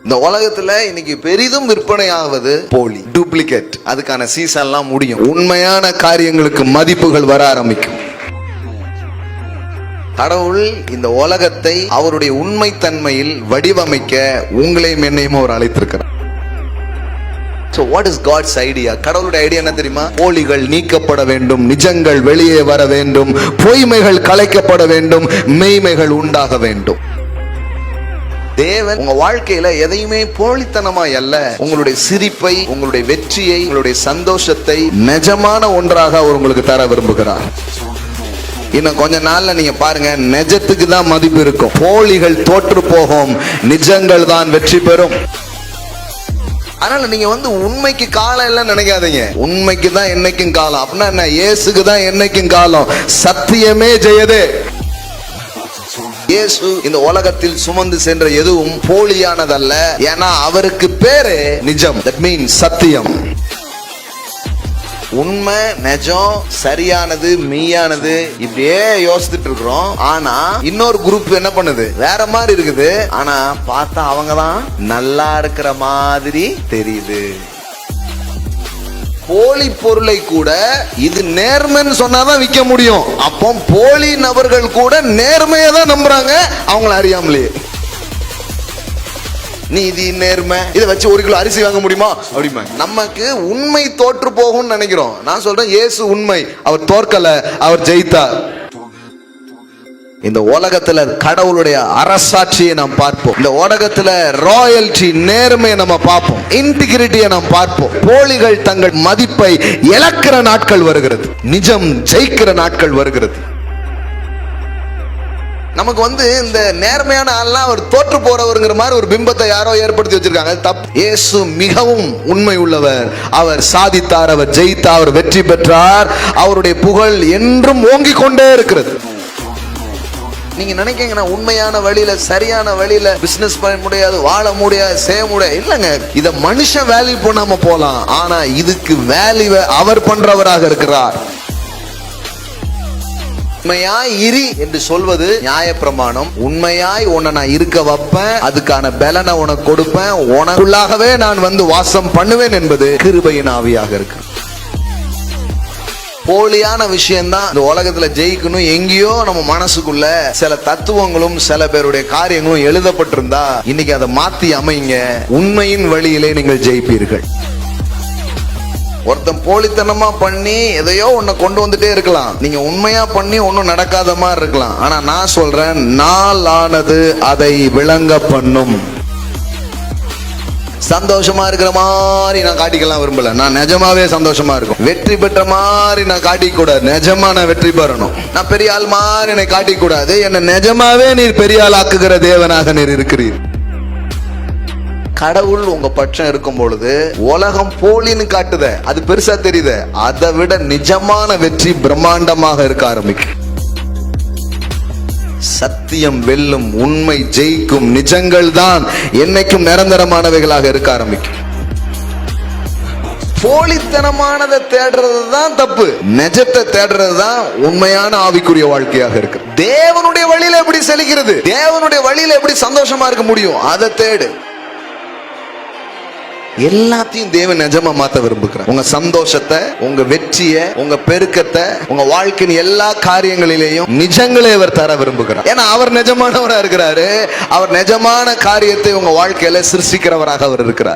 இந்த உலகத்துல இன்னைக்கு பெரிதும் விற்பனை ஆவது போலி, டூப்ளிகேட். அதுக்கான சீசன் எல்லாம் முடியும். உண்மையான காரியங்களுக்கு மதிப்புகள் வர ஆரம்பிக்கும். கடவுள் இந்த உலகத்தை அவருடைய உண்மை தன்மையில் வடிவமைக்க உங்களையும் என்னையும் அவர் அழைத்திருக்கிறார். So what is God's idea? கடவுளுடைய ஐடியா என்ன தெரியுமா? போலிகள் நீக்கப்பட வேண்டும், நிஜங்கள் வெளியே வர வேண்டும், பொய்மைகள் கலைக்கப்பட வேண்டும், மெய்மைகள் உண்டாக வேண்டும். தேவன் உங்க வாழ்க்கையில எதையுமே போலித்தனமாய் அல்ல, உங்களுடைய சிரிப்பை, உங்களுடைய வெற்றியை, உங்களுடைய சந்தோஷத்தை நிஜமான ஒன்றாக அவர் உங்களுக்கு தர விரும்புகிறார். இன்னும் கொஞ்ச நாள்ல நீங்க பாருங்க, நிஜத்துக்கு தான் மதிப்பு இருக்கும். போலிகள் தோற்று போகும், நிஜங்கள் தான் வெற்றி பெறும். அதனால நீங்க உண்மைக்கு காலம் இல்லைன்னு நினைக்காதீங்க. உண்மைக்கு தான் என்னைக்கும் காலம். அப்படின்னா என்ன? இயேசுக்கு தான் என்னைக்கும் காலம். சத்தியமே ஜெயதே. இயேசு இந்த உலகத்தில் சுமந்து சென்ற எதுவும் போலியானதல்ல. ஏன்னா அவருக்கு பேரு நிஜம். தட் மீன்ஸ் சத்தியம். உண்மை, நிஜம், சரியானது, மெய்யானது இப்படியே யோசிச்சுட்டு இருக்கிறோம். ஆனா இன்னொரு குரூப் என்ன பண்ணுது? வேற மாதிரி இருக்குது. ஆனா பார்த்தா அவங்கதான் நல்லா இருக்கிற மாதிரி தெரியுது. போலி பொருளை கூட இது நேர்மைன்னு சொன்னாதான் விற்க முடியும். அப்போ போலி நபர்கள் கூட நேர்மையை தான் நம்புறாங்க, அவங்கள அறியாமலே. நீதி, நேர்மை, இதை வச்சு 1 கிலோ அரிசி வாங்க முடியுமா அப்படிமா? நமக்கு உண்மை தோற்று போகும்னு நினைக்கிறோம். நான் சொல்றேன், இயேசு உண்மை. அவர் தோற்கல, அவர் ஜெயித்தார். இந்த உலகத்துல கடவுளுடைய அரசாட்சியை நாம் பார்ப்போம். இந்த உலகத்துல ராயல்டி, நேர்மையை நம்ம பார்ப்போம், இன்டிகிரிட்டியை நாம் பார்ப்போம். போலிகள் தங்கள் மதிப்பை இழக்கிற நாட்கள் வருகிறது, நிஜம் ஜெயிக்கிற நாட்கள் வருகிறது. நமக்கு இந்த நேர்மையான ஆள்லாம் அவர் தோற்று போறவருங்கிற மாதிரி ஒரு பிம்பத்தை யாரோ ஏற்படுத்தி வச்சிருக்காங்க. தப்பு. இயேசு மிகவும் உண்மை உள்ளவர். அவர் சாதித்தார், அவர் ஜெயித்தார், அவர் வெற்றி பெற்றார். அவருடைய புகழ் என்றும் ஓங்கிக் கொண்டே இருக்கிறது. நீங்க நினைக்கீங்கன்னா உண்மையான வழியில, சரியான வழியில பிசினஸ் பண்ண முடியாது, வாழ முடியாது, செய்ய முடியாது. இல்லங்க, இத மனுஷன் வேல்யூ பண்ணாம போலாம். ஆனா இதுக்கு வேல்யூ அவர் பண்றவராக இருக்கிறார். உண்மையாய் இரு என்று சொல்வது நியாய பிரமாணம். உண்மையாய் உன்னை நான் இருக்க வைப்பேன், அதுக்கான பலனை உனக்கு கொடுப்பேன், உனக்குள்ளாகவே நான் வாசம் பண்ணுவேன் என்பது கிருபையின் ஆவியாக இருக்கு. போலியான விஷயம்தான் இந்த உலகத்துல ஜெயிக்கணும். எங்கேயோ நம்ம மனசுக்குள்ள சில தத்துவங்களும் சில பேருடைய காரியங்களும் எழுதப்பட்டிருந்தா இன்னைக்கு அதை மாத்தி அமைங்க. உண்மையின் வழியிலே நீங்கள் ஜெயிப்பீர்கள். ஒருத்தன் போலித்தனமா பண்ணி எதையோ ஒன்ன கொண்டு வந்துட்டே இருக்கலாம். நீங்க உண்மையா பண்ணி ஒன்னும் நடக்காத மாதிரி இருக்கலாம். ஆனா நான் சொல்றேன், நாளானது அதை விளங்க பண்ணும். சந்தோஷமா இருக்கிற மாதிரி நான் காட்டிக்கலாம் விரும்பல. நான் நிஜமாவே சந்தோஷமா இருக்கும். வெற்றி பெற்ற மாதிரி நான் காட்டிக்க கூடாது, நிஜமா நான் வெற்றி பெறணும். நான் பெரிய ஆள் மாதிரி என்னை காட்டிக்க கூடாது. என்ன நிஜமாவே நீர் பெரிய ஆள் ஆக்குகிற தேவனாக நீர் இருக்கிறீர். கடவுள் உங்க பட்சம் இருக்கும் பொழுது உலகம் போலின்னு காட்டுத, அது பெருசா தெரியுது. அதை விட நிஜமான வெற்றி பிரம்மாண்டமாக இருக்க ஆரம்பிக்கும். சத்தியம் வெல்லும், உண்மை ஜெயிக்கும், நிஜங்கள் தான் என்னைக்கும் நிரந்தரமானவைகளாக இருக்க ஆரம்பிக்கும். போலித்தனமானதை தேடுறது தான் தப்பு, நிஜத்தை தேடுறது தான் உண்மையான ஆவிக்குரிய வாழ்க்கையாக இருக்கு. தேவனுடைய வழியில எப்படி செழிக்கிறது, தேவனுடைய வழியில எப்படி சந்தோஷமா இருக்க முடியும், அதை தேடு. எல்லாத்தையும் தேவன் நிஜமா மாத்த விரும்புகிறார். உங்க சந்தோஷத்தை, உங்க வெற்றியை, உங்க பெருக்கத்தை, உங்க வாழ்க்கையின் எல்லா காரியங்களிலேயும் நிஜங்களே அவர் தர விரும்புகிறார். ஏன்னா அவர் நிஜமானவராக இருக்கிறாரு. அவர் நிஜமான காரியத்தை உங்க வாழ்க்கையில சிருஷ்டிக்கிறவராக அவர் இருக்கிறார்.